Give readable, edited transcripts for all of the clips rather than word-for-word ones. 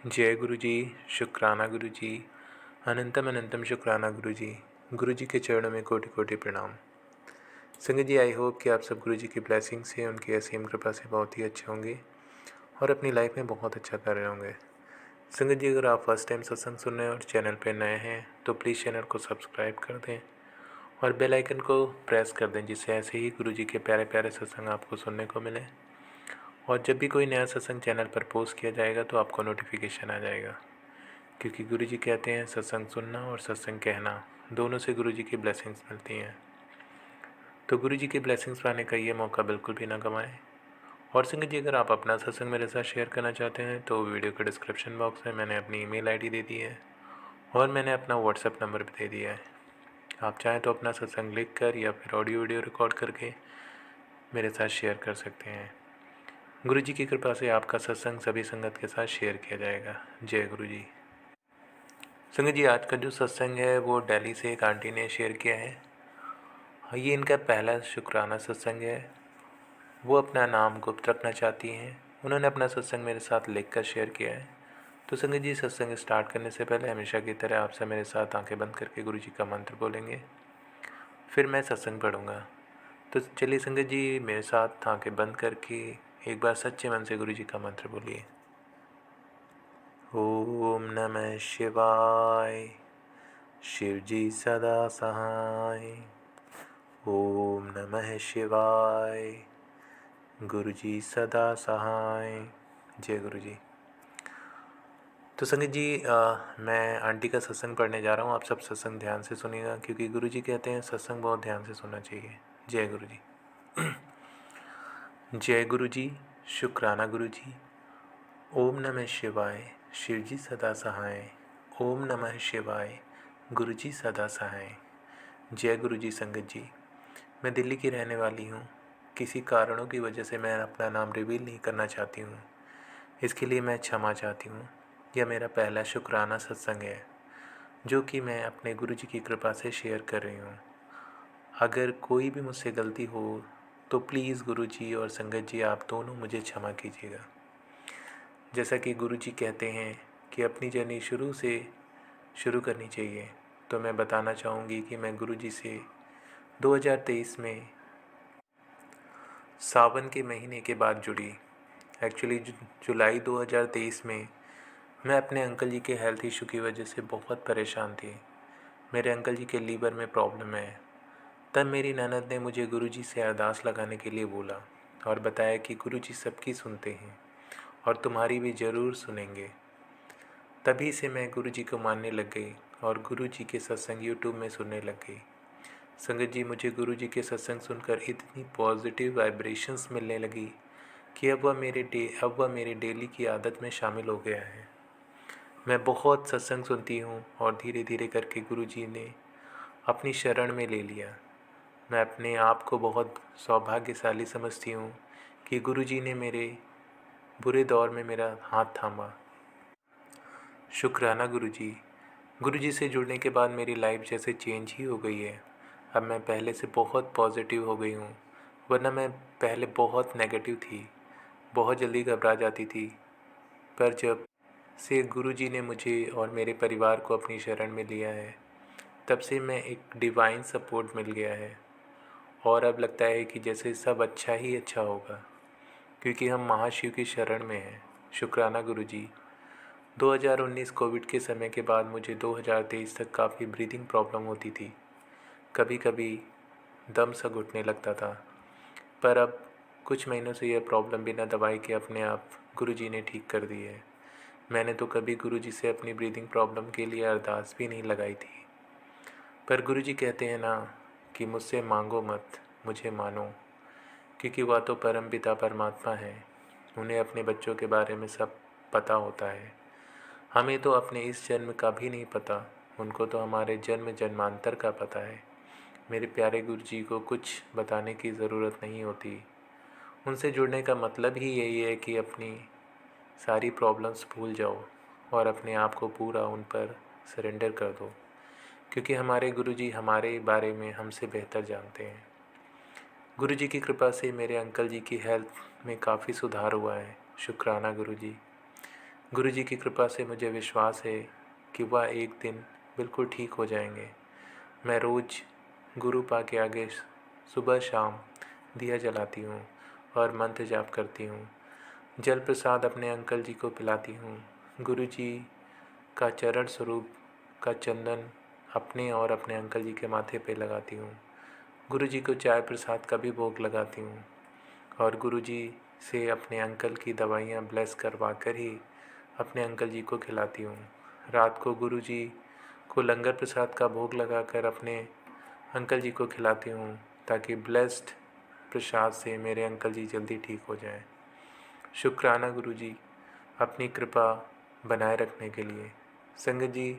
जय गुरु जी। शुक्राना गुरु जी। अनंतम अनंतम शुक्राना गुरु जी। गुरु जी के चरणों में कोटि कोटि प्रणाम। संगत जी, आई होप कि आप सब गुरु जी की ब्लेसिंग से, उनकी असीम कृपा से बहुत ही अच्छे होंगे और अपनी लाइफ में बहुत अच्छा कर रहे होंगे। संगत जी, अगर आप फर्स्ट टाइम सत्संग सुन रहे हैं और चैनल पर नए हैं तो प्लीज़ चैनल को सब्सक्राइब कर दें और बेल आइकन को प्रेस कर दें, जिससे ऐसे ही गुरु जी के प्यारे प्यारे सत्संग आपको सुनने को मिले और जब भी कोई नया सत्संग चैनल पर पोस्ट किया जाएगा तो आपको नोटिफिकेशन आ जाएगा। क्योंकि गुरु जी कहते हैं सत्संग सुनना और सत्संग कहना दोनों से गुरु जी की ब्लेसिंग्स मिलती हैं। तो गुरु जी की ब्लेसिंग्स पाने का ये मौका बिल्कुल भी ना गंवाएं। और संगत जी, अगर आप अपना सत्संग मेरे साथ शेयर करना चाहते हैं तो वीडियो के डिस्क्रिप्शन बॉक्स में मैंने अपनी ईमेल आईडी दे दी है और मैंने अपना व्हाट्सएप नंबर भी दे दिया है। आप चाहें तो अपना सत्संग लिख कर या फिर ऑडियो वीडियो रिकॉर्ड करके मेरे साथ शेयर कर सकते हैं। गुरु जी की कृपा से आपका सत्संग सभी संगत के साथ शेयर किया जाएगा। जय गुरु जी। संगत जी, आज का जो सत्संग है वो दिल्ली से एक आंटी ने शेयर किया है। ये इनका पहला शुक्राना सत्संग है। वो अपना नाम गुप्त रखना चाहती हैं। उन्होंने अपना सत्संग मेरे साथ लिख कर शेयर किया है। तो संगत जी, सत्संग स्टार्ट करने से पहले हमेशा की तरह आपसे मेरे साथ आंखें बंद करके गुरु जी का मंत्र बोलेंगे, फिर मैं सत्संग पढ़ूँगा। तो चलिए संगत जी, मेरे साथ आंखें बंद करके एक बार सच्चे मन से गुरु जी का मंत्र बोलिए। ओम नमः शिवाय। शिव जी सदा सहाय। ओम नमः शिवाय। गुरु जी सदा सहाय। जय गुरु जी। तो संगत जी, मैं आंटी का सत्संग पढ़ने जा रहा हूँ। आप सब सत्संग ध्यान से सुनिएगा, क्योंकि गुरु जी कहते हैं सत्संग बहुत ध्यान से सुनना चाहिए। जय गुरु जी। जय गुरु जी। शुक्राना गुरु जी। ओम नमः शिवाय। शिव जी सदा सहाय। ओम नमः शिवाय। गुरु जी सदा सहाय। जय गुरु जी। संगत जी, मैं दिल्ली की रहने वाली हूँ। किसी कारणों की वजह से मैं अपना नाम रिवील नहीं करना चाहती हूँ। इसके लिए मैं क्षमा चाहती हूँ। यह मेरा पहला शुक्राना सत्संग है जो कि मैं अपने गुरु जी की कृपा से शेयर कर रही हूँ। अगर कोई भी मुझसे गलती हो तो प्लीज़ गुरु जी और संगत जी, आप दोनों मुझे क्षमा कीजिएगा। जैसा कि गुरु जी कहते हैं कि अपनी जर्नी शुरू से शुरू करनी चाहिए, तो मैं बताना चाहूँगी कि मैं गुरु जी से 2023 में सावन के महीने के बाद जुड़ी। एक्चुअली जुलाई 2023 में मैं अपने अंकल जी के हेल्थ इशू की वजह से बहुत परेशान थी। मेरे अंकल जी के लीवर में प्रॉब्लम है। तब मेरी ननद ने मुझे गुरु जी से अरदास लगाने के लिए बोला और बताया कि गुरु जी सबकी सुनते हैं और तुम्हारी भी ज़रूर सुनेंगे। तभी से मैं गुरु जी को मानने लग गई और गुरु जी के सत्संग यूट्यूब में सुनने लग गई। संगत जी, मुझे गुरु जी के सत्संग सुनकर इतनी पॉजिटिव वाइब्रेशंस मिलने लगी कि अब वह मेरे डेली की आदत में शामिल हो गया है। मैं बहुत सत्संग सुनती हूँ और धीरे धीरे करके गुरु जी ने अपनी शरण में ले लिया। मैं अपने आप को बहुत सौभाग्यशाली समझती हूँ कि गुरु जी ने मेरे बुरे दौर में मेरा हाथ थामा। शुक्राना गुरु जी। गुरु जी से जुड़ने के बाद मेरी लाइफ जैसे चेंज ही हो गई है। अब मैं पहले से बहुत पॉजिटिव हो गई हूँ, वरना मैं पहले बहुत नेगेटिव थी, बहुत जल्दी घबरा जाती थी। पर जब से गुरु जी ने मुझे और मेरे परिवार को अपनी शरण में लिया है, तब से मैं एक डिवाइन सपोर्ट मिल गया है और अब लगता है कि जैसे सब अच्छा ही अच्छा होगा, क्योंकि हम महाशिव की शरण में हैं। शुक्राना गुरु जी। 2019 कोविड के समय के बाद मुझे 2023 तक काफ़ी ब्रीदिंग प्रॉब्लम होती थी। कभी कभी दम सा घुटने लगता था, पर अब कुछ महीनों से यह प्रॉब्लम बिना दवाई के अपने आप गुरु जी ने ठीक कर दी है। मैंने तो कभी गुरु जी से अपनी ब्रीदिंग प्रॉब्लम के लिए अरदास भी नहीं लगाई थी। पर गुरु जी कहते हैं ना कि मुझसे मांगो मत, मुझे मानो, क्योंकि वह तो परम पिता परमात्मा है। उन्हें अपने बच्चों के बारे में सब पता होता है। हमें तो अपने इस जन्म का भी नहीं पता, उनको तो हमारे जन्म जन्मांतर का पता है। मेरे प्यारे गुरु जी को कुछ बताने की ज़रूरत नहीं होती। उनसे जुड़ने का मतलब ही यही है कि अपनी सारी प्रॉब्लम्स भूल जाओ और अपने आप को पूरा उन पर सरेंडर कर दो, क्योंकि हमारे गुरु जी हमारे बारे में हमसे बेहतर जानते हैं। गुरु जी की कृपा से मेरे अंकल जी की हेल्थ में काफ़ी सुधार हुआ है। शुक्राना गुरु जी। गुरु जी की कृपा से मुझे विश्वास है कि वह एक दिन बिल्कुल ठीक हो जाएंगे। मैं रोज़ गुरु पा के आगे सुबह शाम दिया जलाती हूँ और मंत्र जाप करती हूँ। जल प्रसाद अपने अंकल जी को पिलाती हूँ। गुरु जी का चरण स्वरूप का चंदन अपने और अपने अंकल जी के माथे पे लगाती हूँ। गुरु जी को चाय प्रसाद का भी भोग लगाती हूँ और गुरु जी से अपने अंकल की दवाइयाँ ब्लेस करवा कर ही अपने अंकल जी को खिलाती हूँ। रात को गुरु जी को लंगर प्रसाद का भोग लगाकर अपने अंकल जी को खिलाती हूँ ताकि ब्लेस्ड प्रसाद से मेरे अंकल जी जल्दी ठीक हो जाएं। शुक्राना गुरु जी अपनी कृपा बनाए रखने के लिए। संगत जी,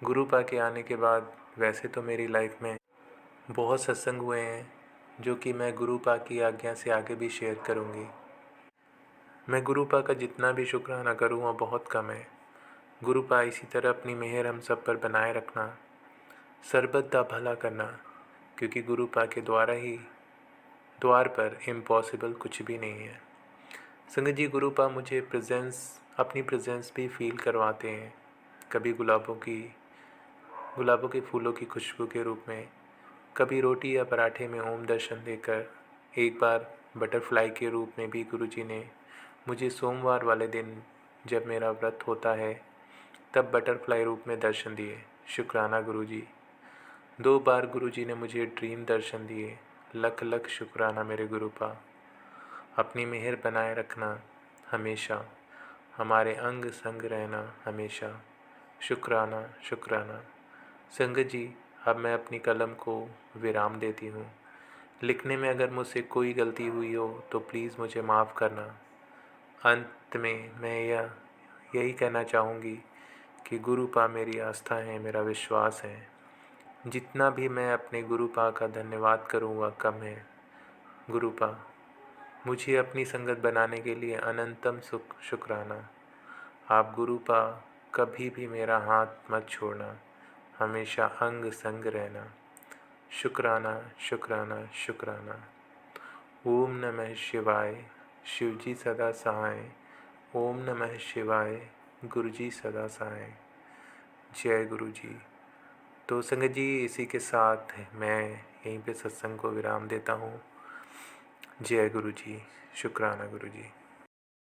गुरु पा के आने के बाद वैसे तो मेरी लाइफ में बहुत सत्संग हुए हैं जो कि मैं गुरु पा की आज्ञा से आगे भी शेयर करूँगी। मैं गुरु पा का जितना भी शुक्राना करूँ वह बहुत कम है। गुरु पा इसी तरह अपनी मेहर हम सब पर बनाए रखना, सरबत दा भला करना, क्योंकि गुरु पा के द्वार पर इम्पॉसिबल कुछ भी नहीं है। संगत जी, गुरु पा मुझे अपनी प्रेजेंस भी फील करवाते हैं। कभी गुलाबों के फूलों की खुशबू के रूप में, कभी रोटी या पराठे में ओम दर्शन देकर, एक बार बटरफ्लाई के रूप में भी गुरुजी ने मुझे सोमवार वाले दिन जब मेरा व्रत होता है तब बटरफ्लाई रूप में दर्शन दिए। शुक्राना गुरुजी। 2 बार गुरुजी ने मुझे ड्रीम दर्शन दिए। लख लख शुक्राना मेरे गुरुपा। अपनी मेहर बनाए रखना हमेशा, हमारे अंग संग रहना हमेशा। शुक्राना शुक्राना। संगत जी, अब मैं अपनी कलम को विराम देती हूँ। लिखने में अगर मुझसे कोई गलती हुई हो तो प्लीज़ मुझे माफ़ करना। अंत में मैं यही कहना चाहूँगी कि गुरुपा मेरी आस्था है, मेरा विश्वास है। जितना भी मैं अपने गुरुपा का धन्यवाद करूँ वह कम है। गुरुपा, मुझे अपनी संगत बनाने के लिए अनंतम शुक्राना। आप गुरुपा कभी भी मेरा हाथ मत छोड़ना, हमेशा अंग संग रहना। शुक्राना शुक्राना शुक्राना। ओम नमः शिवाय। शिवजी सदा सहाय। ओम नमः शिवाय। गुरुजी सदा सहाय। जय गुरु जी। तो संगत जी, इसी के साथ मैं यहीं पे सत्संग को विराम देता हूँ। जय गुरु जी। शुक्राना गुरु जी।